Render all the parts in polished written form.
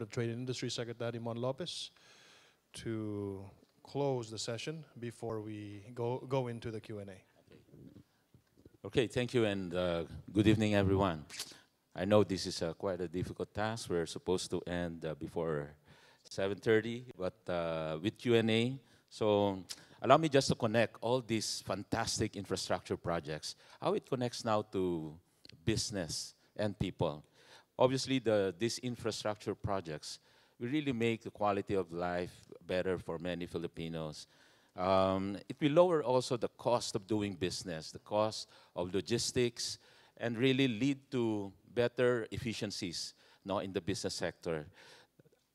of Trade and Industry Secretary Mon Lopez to close the session before we go into the Q&A. Okay, thank you, and good evening, everyone. I know this is quite a difficult task. We're supposed to end before 7:30, but with Q&A. So allow me just to connect all these fantastic infrastructure projects, how it connects now to business and people. Obviously, these infrastructure projects will really make the quality of life better for many Filipinos. It will lower also the cost of doing business, the cost of logistics, and really lead to better efficiencies in the business sector.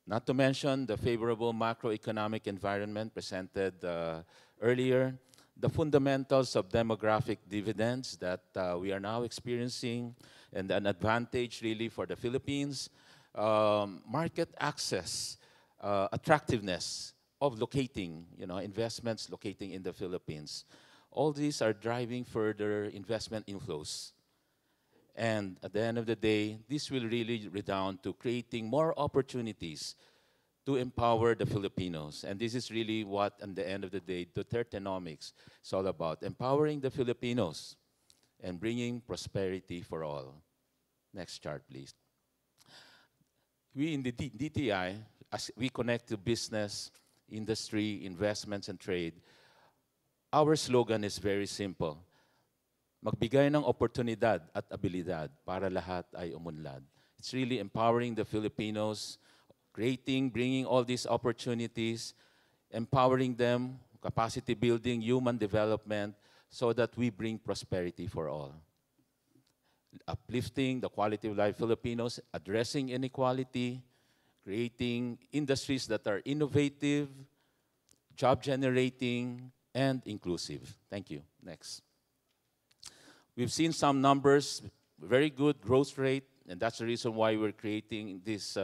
Not to mention the favorable macroeconomic environment presented earlier, the fundamentals of demographic dividends that we are now experiencing, and an advantage really for the Philippines, market access, attractiveness of locating, investments locating in the Philippines. All these are driving further investment inflows. And at the end of the day, this will really redound to creating more opportunities to empower the Filipinos. And this is really what, at the end of the day, Dutertenomics is all about, empowering the Filipinos and bringing prosperity for all. Next chart, please. We in the DTI, as we connect to business, industry, investments, and trade, our slogan is very simple. Magbigay ng oportunidad at abilidad para lahat ay umunlad. It's really empowering the Filipinos, bringing all these opportunities, empowering them, capacity building, human development, so that we bring prosperity for all. Uplifting the quality of life of Filipinos, addressing inequality, creating industries that are innovative, job-generating, and inclusive. Thank you. Next. We've seen some numbers, very good growth rate, and that's the reason why we're creating this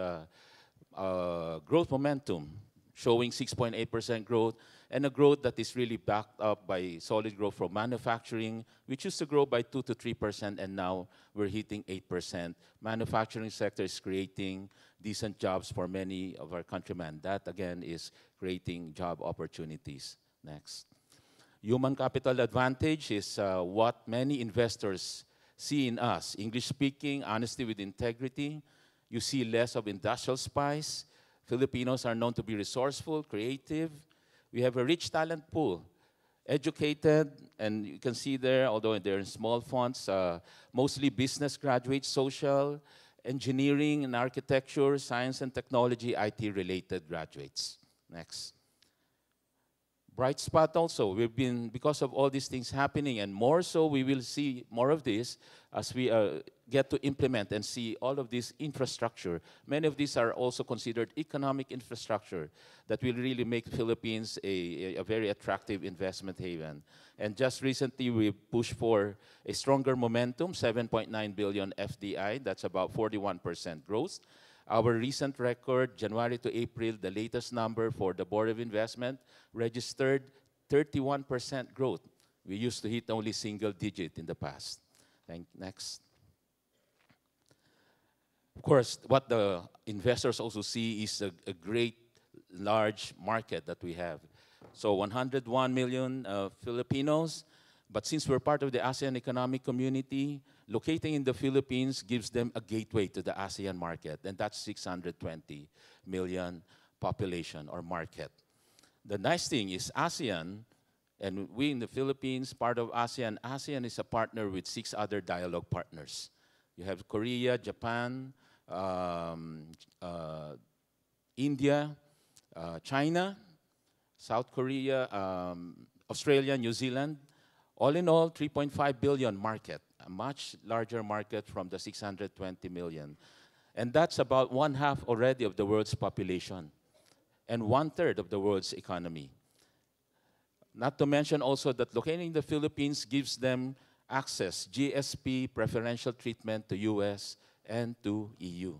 growth momentum, showing 6.8% growth, and a growth that is really backed up by solid growth from manufacturing, which used to grow by 2 to 3%, and now we're hitting 8%. Manufacturing sector is creating decent jobs for many of our countrymen. That, again, is creating job opportunities. Next. Human capital advantage is what many investors see in us. English-speaking, honesty with integrity. You see less of industrial spice. Filipinos are known to be resourceful, creative. We have a rich talent pool, educated, and you can see there, although they're in small fonts, mostly business graduates, social, engineering and architecture, science and technology, IT-related graduates. Next. Bright spot also, we've been, because of all these things happening, and more so we will see more of this as we get to implement and see all of this infrastructure. Many of these are also considered economic infrastructure that will really make Philippines a very attractive investment haven. And just recently we pushed for a stronger momentum, 7.9 billion FDI, that's about 41% growth. Our recent record, January to April, the latest number for the Board of Investment, registered 31% growth. We used to hit only single digit in the past. Next. Of course, what the investors also see is a great, large market that we have. So 101 million Filipinos, but since we're part of the ASEAN Economic Community, locating in the Philippines gives them a gateway to the ASEAN market, and that's 620 million population or market. The nice thing is ASEAN, and we in the Philippines, part of ASEAN, ASEAN is a partner with 6 other dialogue partners. You have Korea, Japan, India, China, South Korea, Australia, New Zealand. All in all, 3.5 billion market, a much larger market from the 620 million. And that's about 1/2 already of the world's population and 1/3 of the world's economy. Not to mention also that locating in the Philippines gives them access, GSP preferential treatment to US and to EU.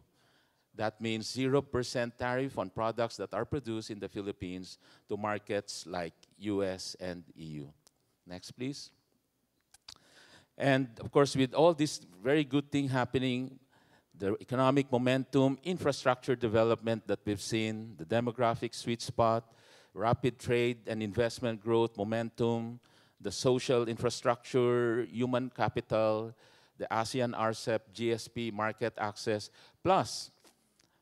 That means 0% tariff on products that are produced in the Philippines to markets like US and EU. Next, please. And of course, with all this very good thing happening, the economic momentum, infrastructure development that we've seen, the demographic sweet spot, rapid trade and investment growth momentum, the social infrastructure, human capital, the ASEAN RCEP, GSP, market access, plus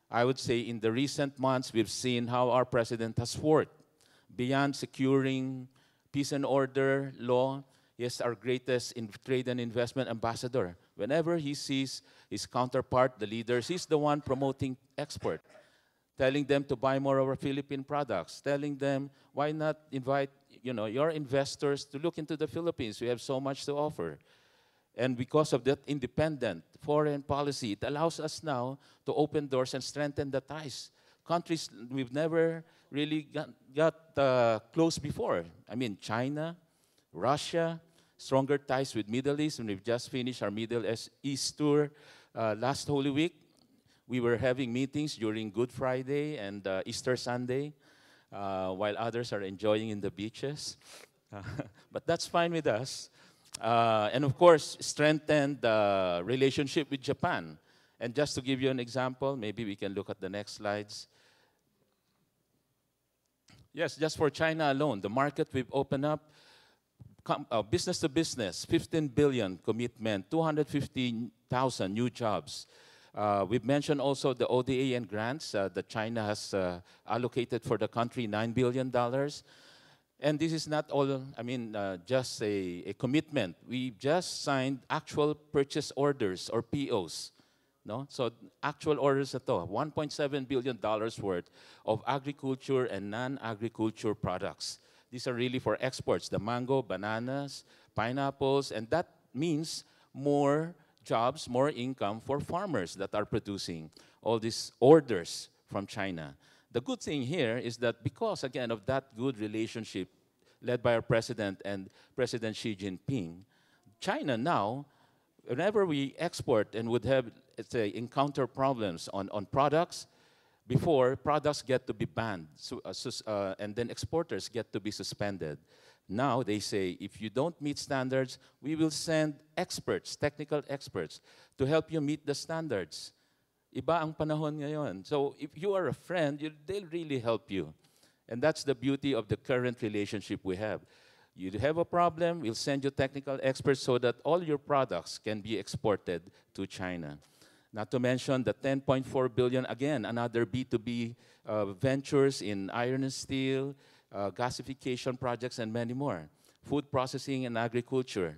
I would say in the recent months, we've seen how our president has worked beyond securing peace and order, law. He is our greatest trade and investment ambassador. Whenever he sees his counterpart, the leaders, he's the one promoting export, telling them to buy more of our Philippine products, telling them, why not invite your investors to look into the Philippines? We have so much to offer. And because of that independent foreign policy, it allows us now to open doors and strengthen the ties. Countries we've never really got close before. I mean, China, Russia, stronger ties with Middle East, and we've just finished our Middle East tour last Holy Week. We were having meetings during Good Friday and Easter Sunday, while others are enjoying in the beaches. But that's fine with us. And of course, strengthen the relationship with Japan. And just to give you an example, maybe we can look at the next slides. Yes, just for China alone, the market we've opened up, business to business, 15 billion commitment, 250,000 new jobs. We've mentioned also the ODA and grants that China has allocated for the country, $9 billion. And this is not all, just a commitment. We just signed actual purchase orders or POs. No? So actual orders at all, $1.7 billion worth of agriculture and non-agriculture products. These are really for exports, the mango, bananas, pineapples, and that means more jobs, more income for farmers that are producing all these orders from China. The good thing here is that because, again, of that good relationship led by our president and President Xi Jinping, China now, whenever we export and would have, let's say, encounter problems on products, before, products get to be banned, and then exporters get to be suspended. Now, they say, if you don't meet standards, we will send experts, technical experts, to help you meet the standards. Iba ang panahon ngayon. So if you are a friend, they'll really help you. And that's the beauty of the current relationship we have. You have a problem, we'll send you technical experts so that all your products can be exported to China. Not to mention the 10.4 billion, again, another B2B ventures in iron and steel, gasification projects, and many more. Food processing and agriculture.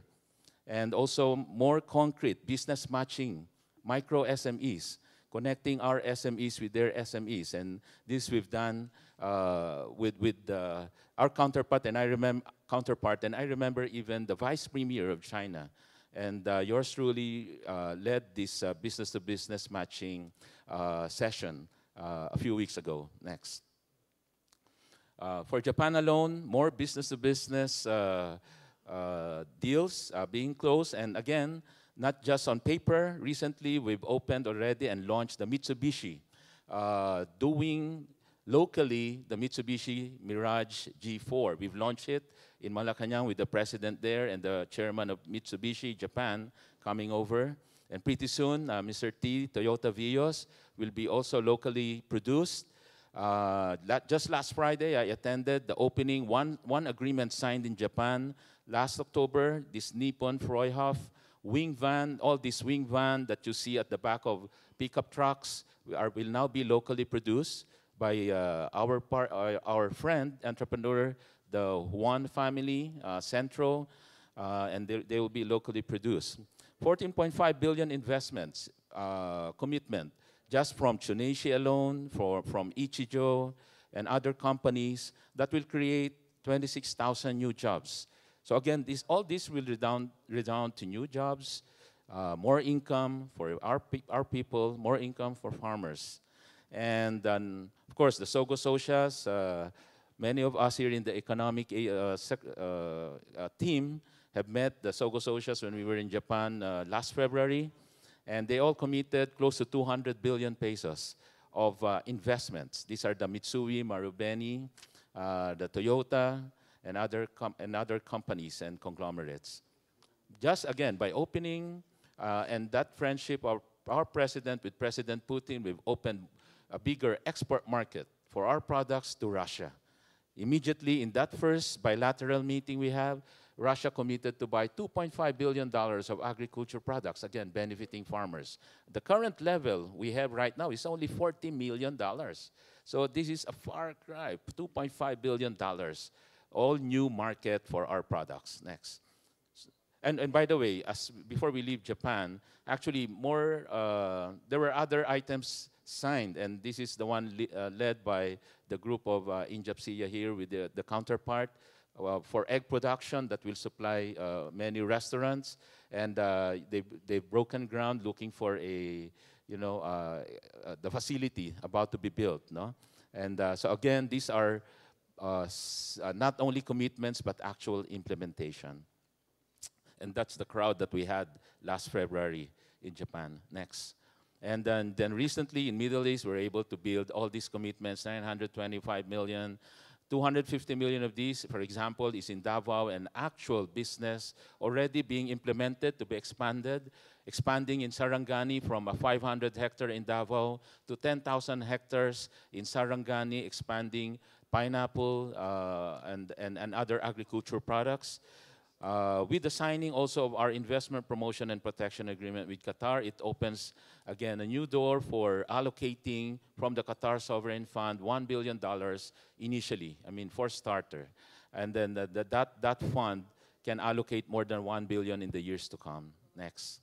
And also more concrete business matching, micro SMEs, connecting our SMEs with their SMEs. And this we've done with our counterpart, and I remember even the Vice Premier of China. And yours truly led this business-to-business matching session a few weeks ago. Next. For Japan alone, more business-to-business deals being closed. And again, not just on paper. Recently, we've opened already and launched the Mitsubishi, doing locally the Mitsubishi Mirage G4. We've launched it in Malacanang with the president there and the chairman of Mitsubishi Japan coming over. And pretty soon, Mr. T, Toyota Vios, will be also locally produced. Just last Friday, I attended the opening, one agreement signed in Japan last October, this Nippon Freuhof wing van, all this wing van that you see at the back of pickup trucks will now be locally produced by our friend, entrepreneur, the Juan family, Centro, and they will be locally produced. 14.5 billion investments, commitment, just from Tsuneshi alone, from Ichijo, and other companies that will create 26,000 new jobs. So again, all this will redound to new jobs, more income for our people, more income for farmers. And then, of course, the Sogo Socias, many of us here in the economic team have met the Sogo Socias when we were in Japan last February. And they all committed close to 200 billion pesos of investments. These are the Mitsui, Marubeni, the Toyota, and other companies and conglomerates. Just again, by opening and that friendship our president, with President Putin, we've opened a bigger export market for our products to Russia. Immediately in that first bilateral meeting we have, Russia committed to buy $2.5 billion of agriculture products, again, benefiting farmers. The current level we have right now is only $40 million. So this is a far cry, $2.5 billion, all new market for our products. Next. And by the way, before we leave Japan, actually there were other items signed, and this is the one led by the group of Injapsia here with the counterpart for egg production that will supply many restaurants, and they've broken ground looking for the facility about to be built, no? And so again, these are not only commitments but actual implementation. And that's the crowd that we had last February in Japan. Next. And then recently in Middle East, we were able to build all these commitments, 925 million. 250 million of these, for example, is in Davao, and actual business already being implemented to be expanded, expanding in Sarangani from a 500 hectare in Davao to 10,000 hectares in Sarangani, expanding pineapple and other agricultural products. With the signing also of our investment promotion and protection agreement with Qatar, it opens, again, a new door for allocating from the Qatar Sovereign Fund $1 billion initially, for starter. And then that fund can allocate more than $1 billion in the years to come. Next.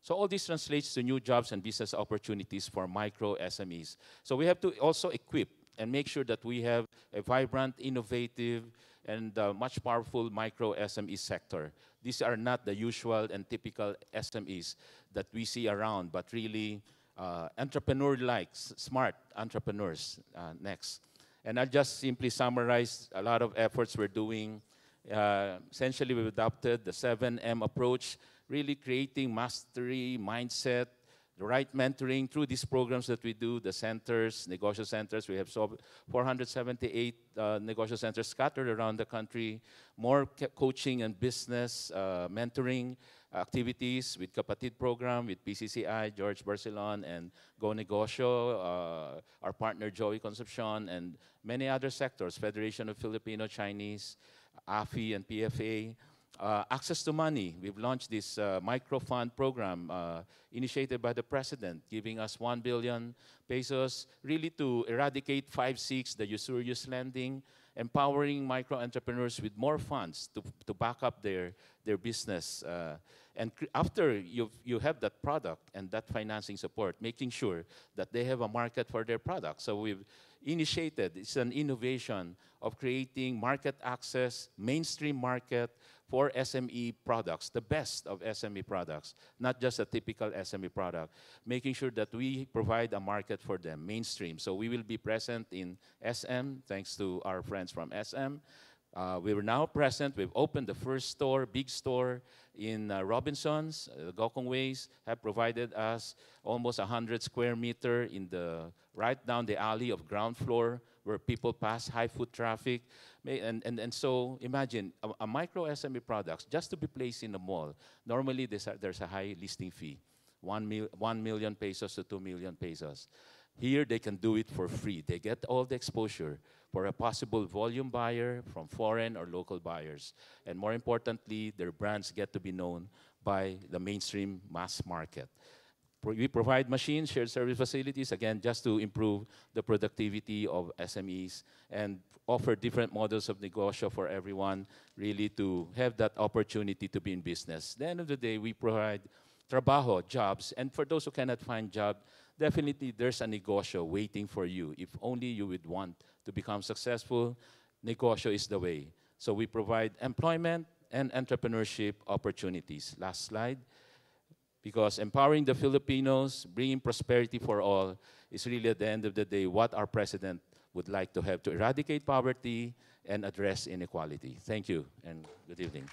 So all this translates to new jobs and business opportunities for micro SMEs. So we have to also equip and make sure that we have a vibrant, innovative, and much powerful micro SME sector. These are not the usual and typical SMEs that we see around, but really entrepreneur-like, smart entrepreneurs. Next. And I'll just simply summarize a lot of efforts we're doing. Essentially, we've adopted the 7M approach, really creating mastery, mindset, the right mentoring through these programs that we do, the centers, negosyo centers. We have 478 negosyo centers scattered around the country, more coaching and business mentoring activities with Kapatid program, with PCCI, George Barcelon, and Go Negosyo, our partner Joey Concepcion, and many other sectors, Federation of Filipino Chinese, AFI and PFA. Access to money. We've launched this microfund program initiated by the President, giving us 1 billion pesos, really to eradicate 5-6, the usurious lending, empowering micro entrepreneurs with more funds to back up their business. And after you have that product and that financing support, making sure that they have a market for their product. So we've initiated, it's an innovation of creating market access, mainstream market for SME products, the best of SME products, not just a typical SME product, making sure that we provide a market for them, mainstream. So we will be present in SM, thanks to our friends from SM. We were now present. We've opened the first store, big store in Robinsons. Gokong Ways have provided us almost 100 square meter right down the alley of ground floor where people pass, high foot traffic. And so imagine a micro SME products just to be placed in a mall. Normally there's a high listing fee, 1 million pesos to 2 million pesos. Here they can do it for free. They get all the exposure for a possible volume buyer from foreign or local buyers. And more importantly, their brands get to be known by the mainstream mass market. We provide machines, shared service facilities, again, just to improve the productivity of SMEs and offer different models of negosyo for everyone, really to have that opportunity to be in business. At the end of the day, we provide trabajo, jobs, and for those who cannot find job, definitely there's a negosyo waiting for you. If only you would want to become successful, negosyo is the way. So we provide employment and entrepreneurship opportunities. Last slide. Because empowering the Filipinos, bringing prosperity for all, is really at the end of the day what our president would like to have to eradicate poverty and address inequality. Thank you and good evening.